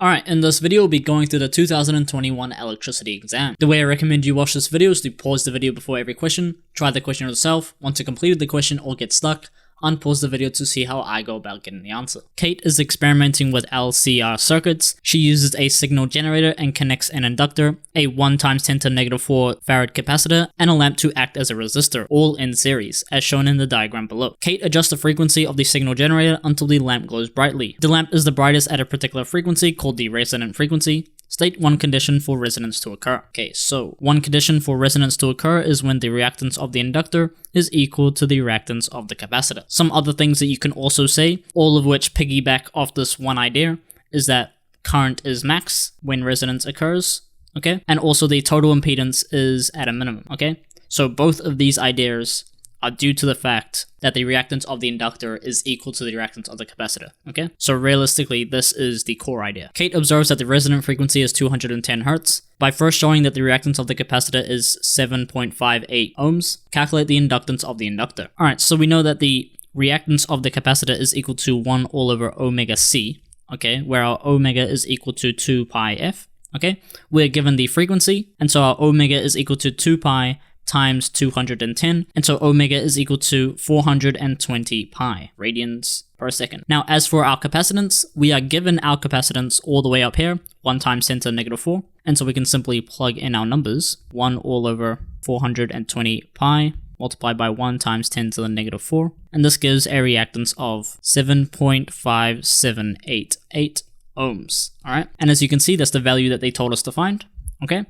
Alright, in this video we'll be going through the 2021 electricity exam. The way I recommend you watch this video is to pause the video before every question, try the question yourself, once you completed the question or get stuck, unpause the video to see how I go about getting the answer. Kate is experimenting with LCR circuits. She uses a signal generator and connects an inductor, a 1 × 10⁻⁴ farad capacitor, and a lamp to act as a resistor, all in series, as shown in the diagram below. Kate adjusts the frequency of the signal generator until the lamp glows brightly. The lamp is the brightest at a particular frequency called the resonant frequency. State one condition for resonance to occur. Okay, so one condition for resonance to occur is when the reactance of the inductor is equal to the reactance of the capacitor. Some other things that you can also say, all of which piggyback off this one idea, is that current is max when resonance occurs, okay? And also the total impedance is at a minimum, okay? So both of these ideas are due to the fact that the reactance of the inductor is equal to the reactance of the capacitor, okay? So realistically, this is the core idea. Kate observes that the resonant frequency is 210 Hz. By first showing that the reactance of the capacitor is 7.58 ohms, calculate the inductance of the inductor. Alright, so we know that the reactance of the capacitor is equal to 1 all over omega c, okay? Where our omega is equal to 2 pi f, okay? We're given the frequency, and so our omega is equal to 2 pi times 210, and so omega is equal to 420 pi radians per second. Now, as for our capacitance, we are given our capacitance all the way up here, 1 × 10⁻⁴, and so we can simply plug in our numbers, 1 all over 420 pi multiplied by 1 × 10⁻⁴, and this gives a reactance of 7.5788 ohms, alright? And as you can see, that's the value that they told us to find, okay?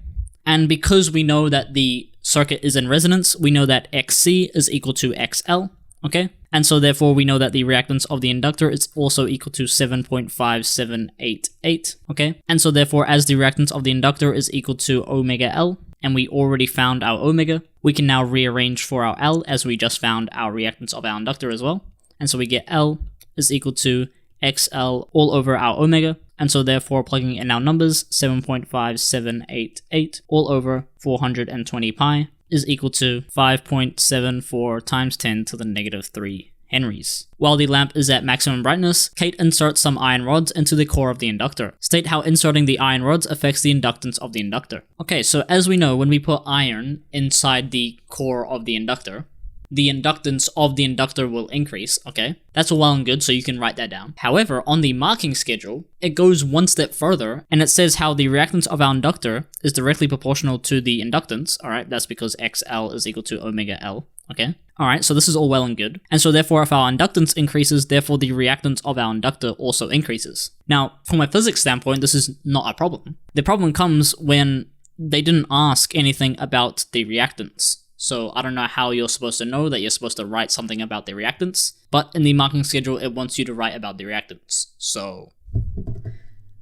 And because we know that the circuit is in resonance, we know that XC is equal to XL, okay? And so therefore we know that the reactance of the inductor is also equal to 7.5788, okay? And so therefore as the reactance of the inductor is equal to omega L, and we already found our omega, we can now rearrange for our L as we just found our reactance of our inductor as well. And so we get L is equal to XL all over our omega, and so therefore plugging in our numbers, 7.5788 all over 420 pi is equal to 5.74 times 10 to the -3 henries. While the lamp is at maximum brightness, Kate inserts some iron rods into the core of the inductor. State how inserting the iron rods affects the inductance of the inductor. Okay, so as we know, when we put iron inside the core of the inductor, the inductance of the inductor will increase, okay? That's all well and good, so you can write that down. However, on the marking schedule, it goes one step further, and it says how the reactance of our inductor is directly proportional to the inductance, alright? That's because XL is equal to omega L, okay? Alright, so this is all well and good. And so therefore, if our inductance increases, therefore the reactance of our inductor also increases. Now, from a physics standpoint, this is not a problem. The problem comes when they didn't ask anything about the reactance. So I don't know how you're supposed to know that you're supposed to write something about the reactance, but in the marking schedule, it wants you to write about the reactance. So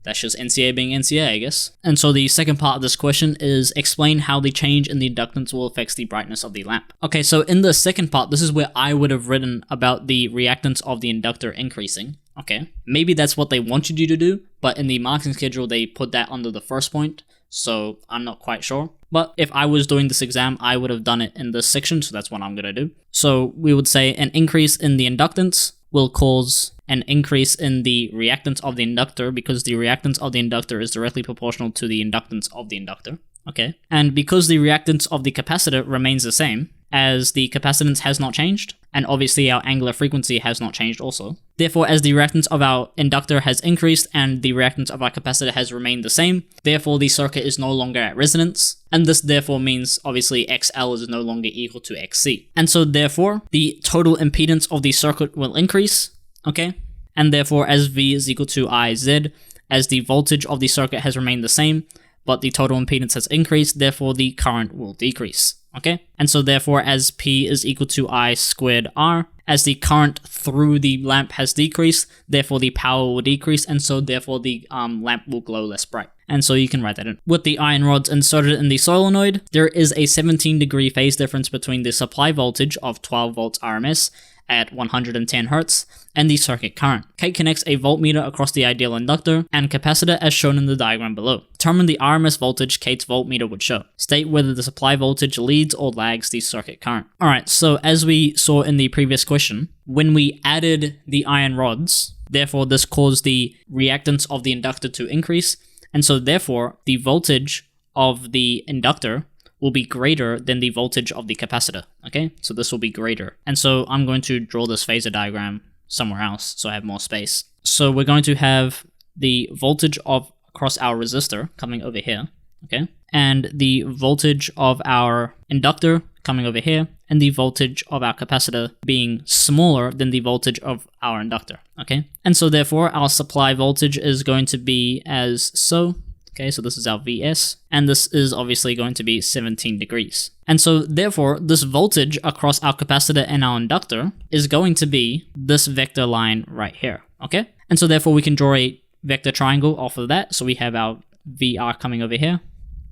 that's just NCEA being NCEA, I guess. And so the second part of this question is explain how the change in the inductance will affect the brightness of the lamp. Okay, so in the second part, this is where I would have written about the reactance of the inductor increasing. Okay, maybe that's what they wanted you to do, but in the marking schedule, they put that under the first point. So I'm not quite sure. But if I was doing this exam, I would have done it in this section, so that's what I'm going to do. So we would say an increase in the inductance will cause an increase in the reactance of the inductor because the reactance of the inductor is directly proportional to the inductance of the inductor. Okay. And because the reactance of the capacitor remains the same, as the capacitance has not changed, and obviously our angular frequency has not changed also. Therefore, as the reactance of our inductor has increased and the reactance of our capacitor has remained the same, therefore the circuit is no longer at resonance, and this therefore means obviously XL is no longer equal to XC. And so therefore, the total impedance of the circuit will increase, okay? And therefore, as V is equal to IZ, as the voltage of the circuit has remained the same, but the total impedance has increased, therefore the current will decrease. Okay, and so therefore as P is equal to I squared R, as the current through the lamp has decreased, therefore the power will decrease, and so therefore the lamp will glow less bright. And so you can write that in. With the iron rods inserted in the solenoid, there is a 17-degree phase difference between the supply voltage of 12 volts RMS at 110 Hz and the circuit current. Kate connects a voltmeter across the ideal inductor and capacitor as shown in the diagram below. Determine the RMS voltage Kate's voltmeter would show. State whether the supply voltage leads or lags the circuit current. Alright, so as we saw in the previous question, when we added the iron rods, Therefore, this caused the reactance of the inductor to increase, and so therefore, the voltage of the inductor will be greater than the voltage of the capacitor, okay? So this will be greater. And so I'm going to draw this phasor diagram somewhere else so I have more space. So we're going to have the voltage of across our resistor coming over here, okay? And the voltage of our inductor coming over here, and the voltage of our capacitor being smaller than the voltage of our inductor, okay? And so therefore, our supply voltage is going to be as so. Okay, so this is our Vs, and this is obviously going to be 17 degrees. And so therefore, this voltage across our capacitor and our inductor is going to be this vector line right here, okay? And so therefore, we can draw a vector triangle off of that. So we have our VR coming over here.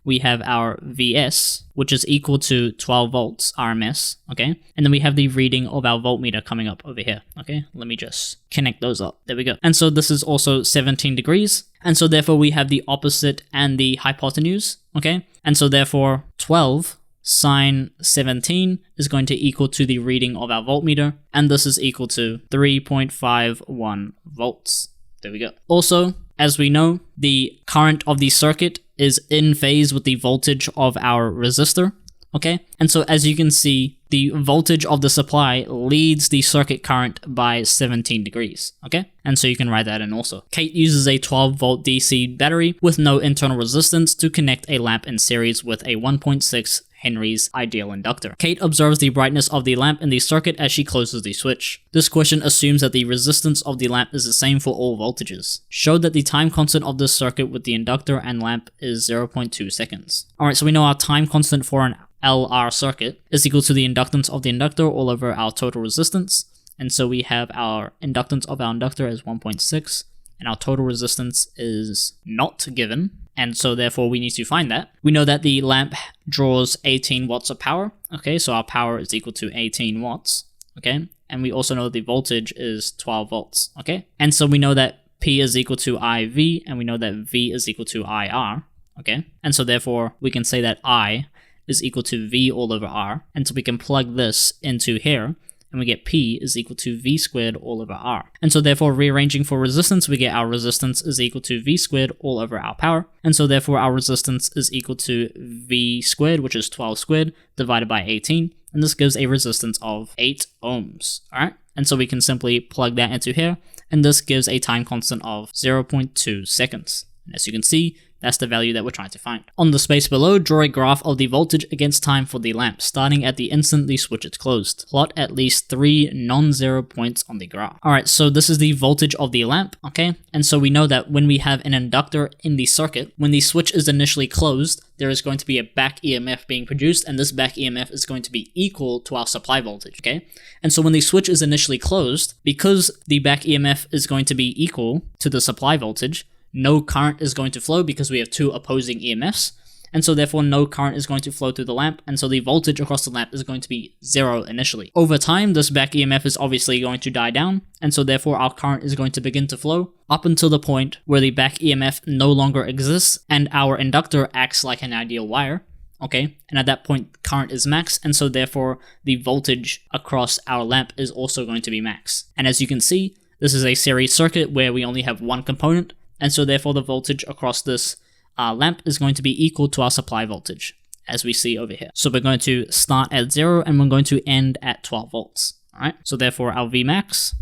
We have our Vs, which is equal to 12 volts RMS, okay? And then we have the reading of our voltmeter coming up over here, okay? Let me just connect those up. There we go. And so this is also 17 degrees. And so therefore we have the opposite and the hypotenuse, okay? And so therefore 12 sine 17 is going to equal to the reading of our voltmeter, and this is equal to 3.51 volts. There we go. Also, as we know, the current of the circuit is in phase with the voltage of our resistor, okay? And so as you can see, the voltage of the supply leads the circuit current by 17 degrees, okay? And so you can write that in also. Kate uses a 12 volt DC battery with no internal resistance to connect a lamp in series with a 1.6 Henry's ideal inductor. Kate observes the brightness of the lamp in the circuit as she closes the switch. This question assumes that the resistance of the lamp is the same for all voltages. Show that the time constant of this circuit with the inductor and lamp is 0.2 seconds. Alright, so we know our time constant for an LR circuit is equal to the inductance of the inductor all over our total resistance. And so we have our inductance of our inductor as 1.6, and our total resistance is not given. And so therefore we need to find that. We know that the lamp draws 18 watts of power. Okay, so our power is equal to 18 watts. Okay, and we also know the voltage is 12 volts. Okay, and so we know that P is equal to IV, and we know that V is equal to IR. Okay, and so therefore we can say that I is equal to V all over R. And so we can plug this into here, and we get P is equal to V squared all over R. And so therefore, rearranging for resistance, we get our resistance is equal to V squared all over our power. And so therefore, our resistance is equal to V squared, which is 12 squared, divided by 18. And this gives a resistance of 8 ohms, all right? And so we can simply plug that into here, and this gives a time constant of 0.2 seconds. And as you can see, that's the value that we're trying to find. On the space below, draw a graph of the voltage against time for the lamp, starting at the instant the switch is closed. Plot at least 3 non-zero points on the graph. Alright, so this is the voltage of the lamp, okay? And so we know that when we have an inductor in the circuit, when the switch is initially closed, there is going to be a back EMF being produced, and this back EMF is going to be equal to our supply voltage, okay? And so when the switch is initially closed, because the back EMF is going to be equal to the supply voltage, no current is going to flow because we have two opposing EMFs, and so therefore no current is going to flow through the lamp, and so the voltage across the lamp is going to be 0 initially. Over time, this back EMF is obviously going to die down, and so therefore our current is going to begin to flow up until the point where the back EMF no longer exists and our inductor acts like an ideal wire. Okay, and at that point current is max, and so therefore the voltage across our lamp is also going to be max. And as you can see, this is a series circuit where we only have one component, and so therefore the voltage across this lamp is going to be equal to our supply voltage, as we see over here. So we're going to start at 0 and we're going to end at 12 volts. Alright, so therefore our Vmax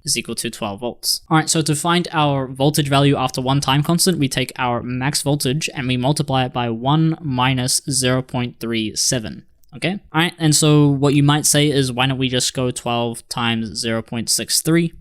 is equal to 12 volts. Alright, so to find our voltage value after one time constant, we take our max voltage and we multiply it by 1 minus 0.37. Okay, alright, and so what you might say is, why don't we just go 12 times 0.63?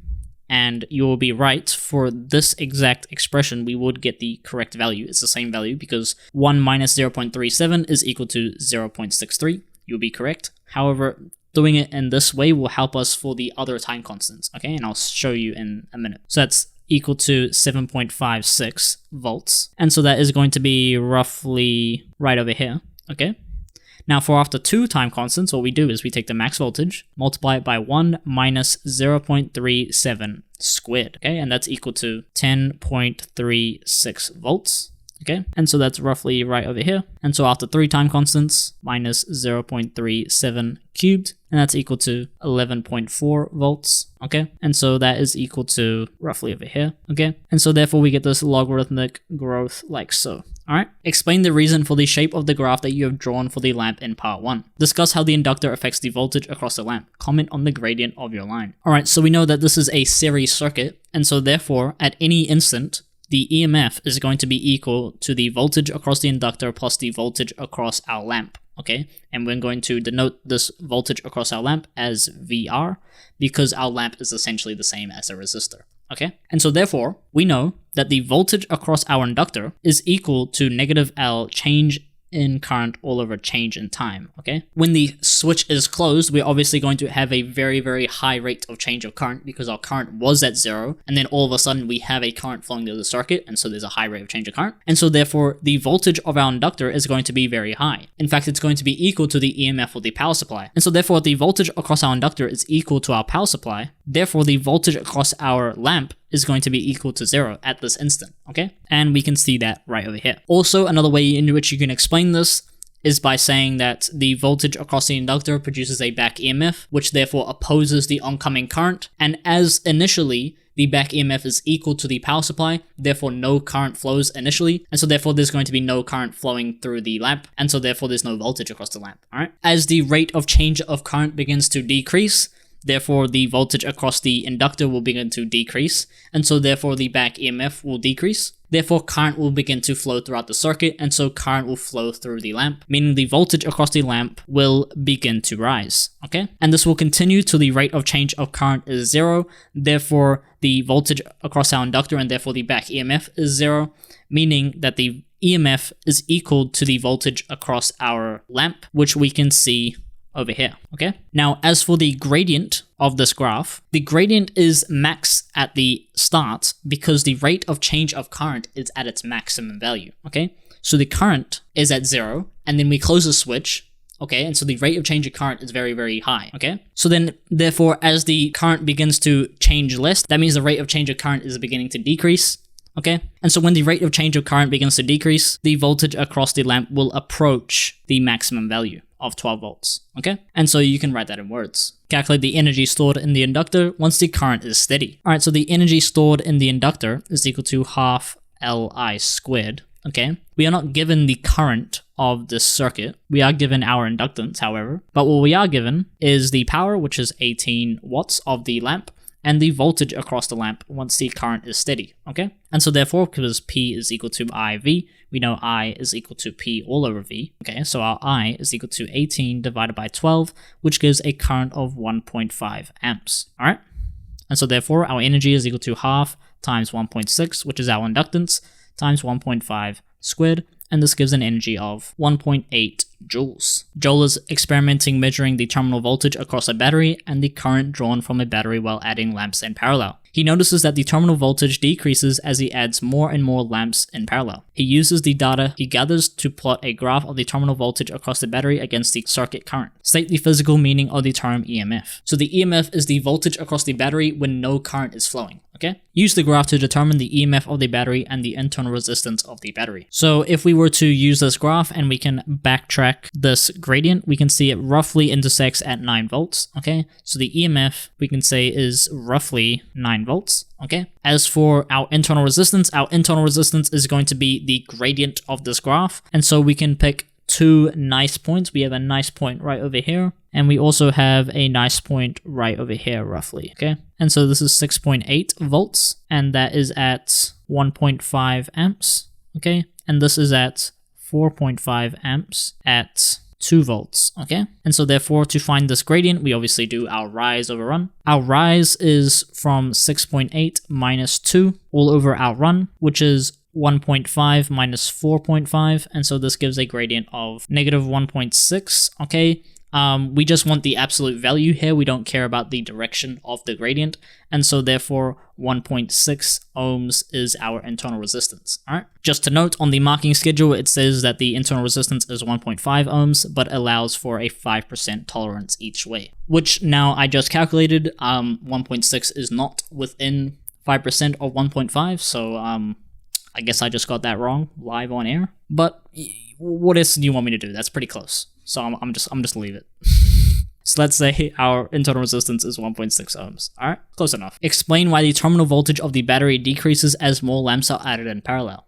And you will be right. For this exact expression, we would get the correct value. It's the same value because 1 minus 0.37 is equal to 0.63. You'll be correct. However, doing it in this way will help us for the other time constants, okay? And I'll show you in a minute. So that's equal to 7.56 volts. And so that is going to be roughly right over here, okay? Now for after two time constants, what we do is we take the max voltage, multiply it by 1 minus 0.37 squared, okay? And that's equal to 10.36 volts, okay? And so that's roughly right over here. And so after 3 time constants, minus 0.37 cubed, and that's equal to 11.4 volts, okay? And so that is equal to roughly over here, okay? And so therefore we get this logarithmic growth like so. Alright, explain the reason for the shape of the graph that you have drawn for the lamp in part 1. Discuss how the inductor affects the voltage across the lamp. Comment on the gradient of your line. Alright, so we know that this is a series circuit, and so therefore, at any instant, the EMF is going to be equal to the voltage across the inductor plus the voltage across our lamp, okay? And we're going to denote this voltage across our lamp as VR, because our lamp is essentially the same as a resistor. Okay, and so therefore, we know that the voltage across our inductor is equal to negative L change in current all over change in time, okay? When the switch is closed, we're obviously going to have a very, very high rate of change of current because our current was at 0, and then all of a sudden we have a current flowing through the circuit, and so there's a high rate of change of current. And so therefore, the voltage of our inductor is going to be very high. In fact, it's going to be equal to the EMF of the power supply. And so therefore, the voltage across our inductor is equal to our power supply. Therefore, the voltage across our lamp is going to be equal to 0 at this instant, okay? And we can see that right over here. Also, another way in which you can explain this is by saying that the voltage across the inductor produces a back EMF, which therefore opposes the oncoming current, and as initially, the back EMF is equal to the power supply, therefore no current flows initially, and so therefore there's going to be no current flowing through the lamp, and so therefore there's no voltage across the lamp, alright? As the rate of change of current begins to decrease, therefore the voltage across the inductor will begin to decrease, and so therefore the back EMF will decrease. Therefore current will begin to flow throughout the circuit, and so current will flow through the lamp, meaning the voltage across the lamp will begin to rise, okay? And this will continue till the rate of change of current is 0, therefore the voltage across our inductor and therefore the back EMF is 0, meaning that the EMF is equal to the voltage across our lamp, which we can see over here, okay? Now, as for the gradient of this graph, the gradient is max at the start because the rate of change of current is at its maximum value, okay? So the current is at 0, and then we close the switch, okay? And so the rate of change of current is very, very high, okay? So then, therefore, as the current begins to change less, that means the rate of change of current is beginning to decrease, okay? And so when the rate of change of current begins to decrease, the voltage across the lamp will approach the maximum value of 12 volts, okay? And so you can write that in words. Calculate the energy stored in the inductor once the current is steady. Alright, so the energy stored in the inductor is equal to half Li squared, okay? We are not given the current of this circuit. We are given our inductance, however. But what we are given is the power, which is 18 watts of the lamp, and the voltage across the lamp once the current is steady, okay? And so therefore, because P is equal to IV, we know I is equal to P all over V, okay? So our I is equal to 18 divided by 12, which gives a current of 1.5 amps, all right? And so therefore, our energy is equal to half times 1.6, which is our inductance, times 1.5 squared, and this gives an energy of 1.8 joules. Joule is experimenting measuring the terminal voltage across a battery and the current drawn from a battery while adding lamps in parallel. He notices that the terminal voltage decreases as he adds more and more lamps in parallel. He uses the data he gathers to plot a graph of the terminal voltage across the battery against the circuit current. State the physical meaning of the term EMF. So the EMF is the voltage across the battery when no current is flowing, okay? Use the graph to determine the EMF of the battery and the internal resistance of the battery. So if we were to use this graph and we can backtrack this gradient, we can see it roughly intersects at 9 volts, okay? So the EMF, we can say, is roughly 9 volts, okay? As for our internal resistance is going to be the gradient of this graph, and so we can pick 2 nice points. We have a nice point right over here, and we also have a nice point right over here, roughly, okay? And so this is 6.8 volts, and that is at 1.5 amps, okay? And this is at 4.5 amps at 2 volts, okay? And so therefore, to find this gradient, we obviously do our rise over run. Our rise is from 6.8 minus 2 all over our run, which is 1.5 minus 4.5, and so this gives a gradient of negative 1.6, okay? We just want the absolute value here. We don't care about the direction of the gradient, and so therefore 1.6 ohms is our internal resistance, alright? Just to note, on the marking schedule, it says that the internal resistance is 1.5 ohms, but allows for a 5% tolerance each way, which now I just calculated, 1.6 is not within 5% of 1.5, so I guess I just got that wrong live on air. But what else do you want me to do? That's pretty close. So I'm just leave it. So let's say our internal resistance is 1.6 ohms. Alright, close enough. Explain why the terminal voltage of the battery decreases as more lamps are added in parallel.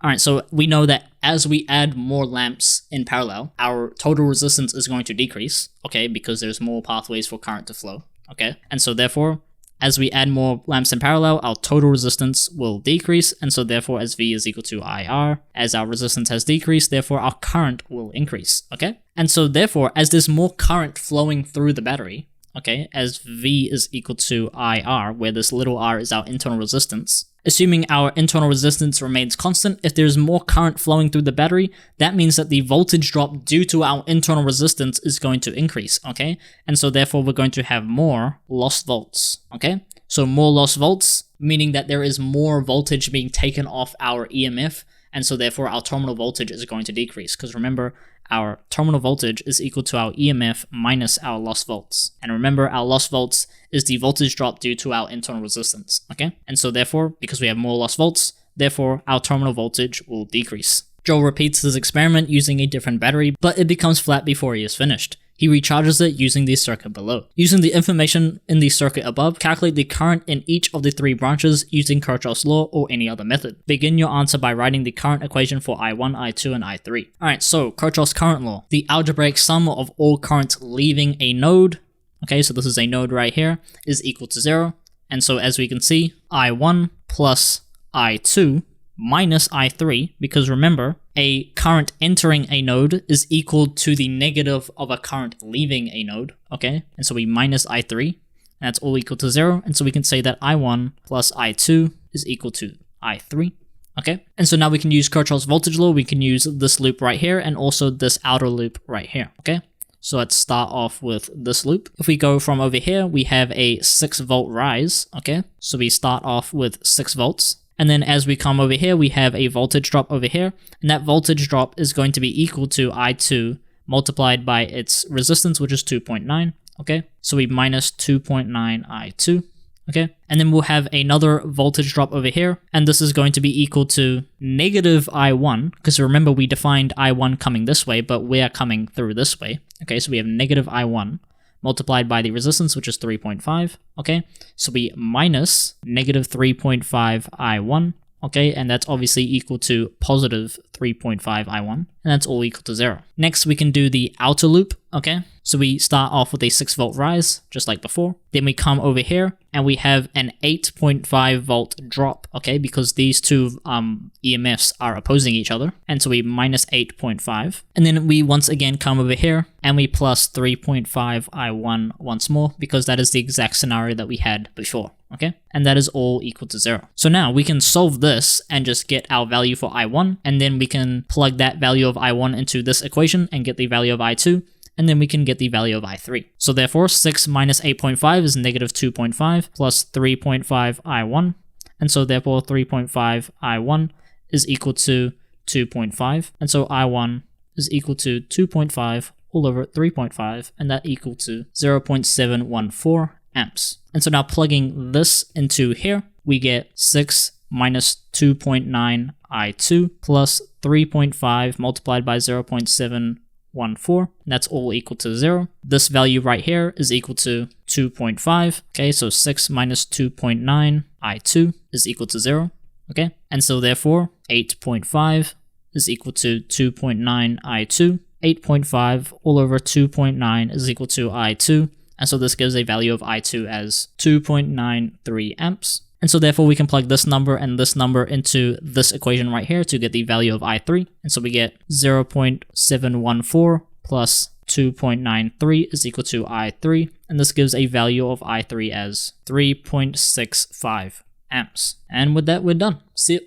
Alright, so we know that as we add more lamps in parallel, our total resistance is going to decrease, okay, because there's more pathways for current to flow, okay? And so therefore, as we add more lamps in parallel, our total resistance will decrease, and so therefore as V is equal to IR, as our resistance has decreased, therefore our current will increase, okay? And so therefore, as there's more current flowing through the battery, okay, as V is equal to IR, where this little r is our internal resistance, assuming our internal resistance remains constant, if there's more current flowing through the battery, that means that the voltage drop due to our internal resistance is going to increase, okay? And so therefore we're going to have more lost volts, okay? So more lost volts, meaning that there is more voltage being taken off our EMF, and so therefore our terminal voltage is going to decrease, because remember, our terminal voltage is equal to our EMF minus our lost volts. And remember, our lost volts is the voltage drop due to our internal resistance, okay? And so therefore, because we have more lost volts, therefore our terminal voltage will decrease. Joel repeats this experiment using a different battery, but it becomes flat before he is finished. He recharges it using the circuit below. Using the information in the circuit above, calculate the current in each of the 3 branches using Kirchhoff's law or any other method. Begin your answer by writing the current equation for I1, I2, and I3. Alright, so Kirchhoff's current law. The algebraic sum of all currents leaving a node, okay, so this is a node right here, is equal to 0. And so as we can see, I1 plus I2 minus I3, because remember, a current entering a node is equal to the negative of a current leaving a node, okay? And so we minus I3, and that's all equal to 0, and so we can say that I1 plus I2 is equal to I3, okay? And so now we can use Kirchhoff's voltage law, we can use this loop right here, and also this outer loop right here, okay? So let's start off with this loop. If we go from over here, we have a 6 volt rise, okay? So we start off with 6 volts. And then as we come over here, we have a voltage drop over here, and that voltage drop is going to be equal to I2 multiplied by its resistance, which is 2.9, okay? So we minus 2.9 I2, okay? And then we'll have another voltage drop over here, and this is going to be equal to negative I1, because remember we defined I1 coming this way, but we are coming through this way, okay? So we have negative I1 multiplied by the resistance, which is 3.5, okay? So we minus negative 3.5 I1, okay? And that's obviously equal to positive 3.5 I1, and that's all equal to 0. Next, we can do the outer loop, okay? So we start off with a 6 volt rise, just like before. Then we come over here, and we have an 8.5 volt drop, okay? Because these two EMFs are opposing each other. And so we minus 8.5. And then we once again come over here, and we plus 3.5 I1 once more, because that is the exact scenario that we had before, okay? And that is all equal to 0. So now we can solve this and just get our value for I1, and then we can plug that value of I1 into this equation and get the value of I2, and then we can get the value of I3. So therefore, 6 minus 8.5 is negative 2.5 plus 3.5 I1, and so therefore 3.5 I1 is equal to 2.5, and so I1 is equal to 2.5 all over 3.5, and that equal to 0.714 amps. And so now plugging this into here, we get 6 minus 2.9 I2 plus 3.5 multiplied by 0.714, and that's all equal to 0. This value right here is equal to 2.5, okay, so 6 minus 2.9 I2 is equal to 0, okay? And so therefore, 8.5 is equal to 2.9 I2, 8.5 all over 2.9 is equal to I2, and so this gives a value of I2 as 2.93 amps. And so therefore we can plug this number and this number into this equation right here to get the value of I3. And so we get 0.714 plus 2.93 is equal to I3. And this gives a value of I3 as 3.65 amps. And with that, we're done. See you.